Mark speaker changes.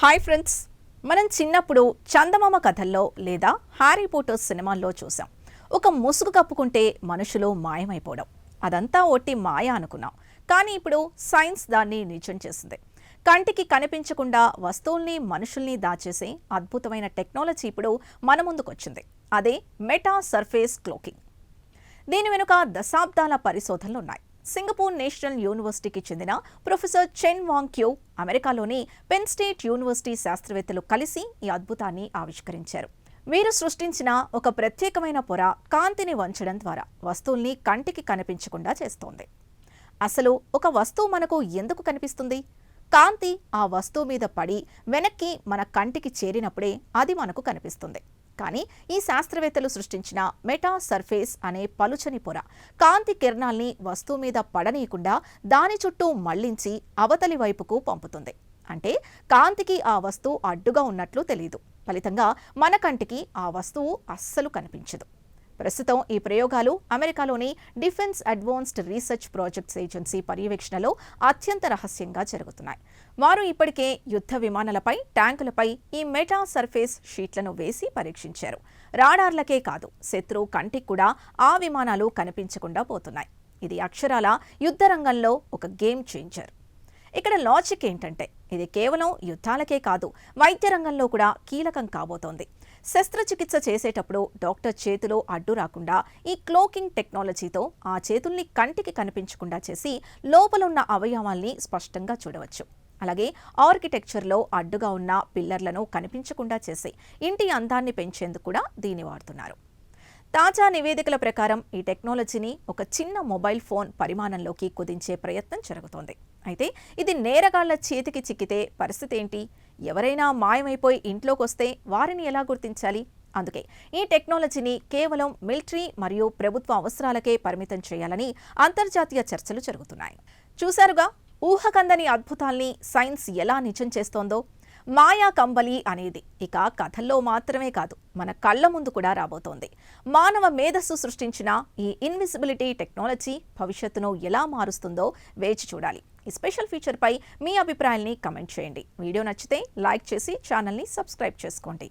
Speaker 1: Hi friends, మనం చిన్నప్పుడు చందమామ కథల్లో లేదా హ్యారీ పోటర్ సినిమాల్లో చూసాం. ఒక ముసుగు కప్పుకుంటే మనుషులు మాయమైపోవడం, అదంతా ఒట్టి మాయ అనుకున్నాం. కానీ ఇప్పుడు సైన్స్ దాన్ని నిజం చేసింది. కంటికి కనిపించకుండా వస్తువుల్ని మనుషుల్ని దాచేసే అద్భుతమైన టెక్నాలజీ ఇప్పుడు మన ముందుకొచ్చింది. అదే మెటా సర్ఫేస్ క్లోకింగ్. దీని వెనుక దశాబ్దాల పరిశోధనలున్నాయి. సింగపూర్ నేషనల్ యూనివర్సిటీకి చెందిన ప్రొఫెసర్ చెన్ వాంగ్ క్యూ, అమెరికాలోని పెన్ స్టేట్ యూనివర్సిటీ శాస్త్రవేత్తలు కలిసి ఈ అద్భుతాన్ని ఆవిష్కరించారు. వీరు సృష్టించిన ఒక ప్రత్యేకమైన పొర కాంతిని వంచడం ద్వారా వస్తువుల్ని కంటికి కనిపించకుండా చేస్తోంది. అసలు ఒక వస్తువు మనకు ఎందుకు కనిపిస్తుంది? కాంతి ఆ వస్తువు మీద పడి వెనక్కి మన కంటికి చేరినప్పుడే అది మనకు కనిపిస్తుంది. కానీ ఈ శాస్త్రవేత్తలు సృష్టించిన మెటా సర్ఫేస్ అనే పలుచని పొర కాంతి కిరణాల్ని వస్తువు మీద పడనీయకుండా దాని చుట్టూ మళ్లించి అవతలి వైపుకు పంపుతుంది. అంటే కాంతికి ఆ వస్తువు అడ్డుగా ఉన్నట్లు తెలియదు. ఫలితంగా మన కంటికి ఆ వస్తువు అస్సలు కనిపించదు. ప్రస్తుతం ఈ ప్రయోగాలు అమెరికాలోని defence advanced research projects agency పర్యవేక్షణలో అత్యంత రహస్యంగా జరుగుతున్నాయి. వారు ఇప్పటికే యుద్ధ విమానాలపై, ట్యాంకులపై ఈ మెటా సర్ఫేస్ షీట్లను వేసి పరీక్షించారు. రాడార్లకే కాదు, శత్రువు కంటికి కూడా ఆ విమానాలు కనిపించకుండా పోతున్నాయి. ఇది అక్షరాల యుద్ధ రంగంలో ఒక గేమ్ చేంజర్. ఇక్కడ లాజిక్ ఏంటంటే, ఇది కేవలం యుద్ధాలకే కాదు, వైద్య రంగంలో కూడా కీలకం కాబోతోంది. శస్త్రచికిత్స చేసేటప్పుడు డాక్టర్ చేతిలో అడ్డు రాకుండా ఈ క్లోకింగ్ టెక్నాలజీతో ఆ చేతుల్ని కంటికి కనిపించకుండా చేసి లోపలున్న అవయవాల్ని స్పష్టంగా చూడవచ్చు. అలాగే ఆర్కిటెక్చర్లో అడ్డుగా ఉన్న పిల్లర్లను కనిపించకుండా చేసి ఇంటి అందాన్ని పెంచేందుకు కూడా దీన్ని వాడుతున్నారు. తాజా నివేదికల ప్రకారం ఈ టెక్నాలజీని ఒక చిన్న మొబైల్ ఫోన్ పరిమాణంలోకి కుదించే ప్రయత్నం జరుగుతోంది. అయితే ఇది నేరగాళ్ల చేతికి చిక్కితే పరిస్థితి ఏంటి? ఎవరైనా మాయమైపోయి ఇంట్లోకి వస్తే వారిని ఎలా గుర్తించాలి? అందుకే ఈ టెక్నాలజీని కేవలం మిలిటరీ మరియు ప్రభుత్వ అవసరాలకే పరిమితం చేయాలని అంతర్జాతీయ చర్చలు జరుగుతున్నాయి. చూశారుగా, ఊహకందని అద్భుతాల్ని సైన్స్ ఎలా నిజం చేస్తోందో. మాయా కంబలి అనేది ఇక కథల్లో మాత్రమే కాదు, మన కళ్ల ముందు కూడా రాబోతోంది. మానవ మేధస్సు సృష్టించిన ఈ ఇన్విజిబిలిటీ టెక్నాలజీ భవిష్యత్తును ఎలా మారుస్తుందో వేచి చూడాలి. ఈ స్పెషల్ ఫీచర్పై మీ అభిప్రాయాల్ని కమెంట్ చేయండి. వీడియో నచ్చితే లైక్ చేసి ఛానల్ని సబ్స్క్రైబ్ చేసుకోండి.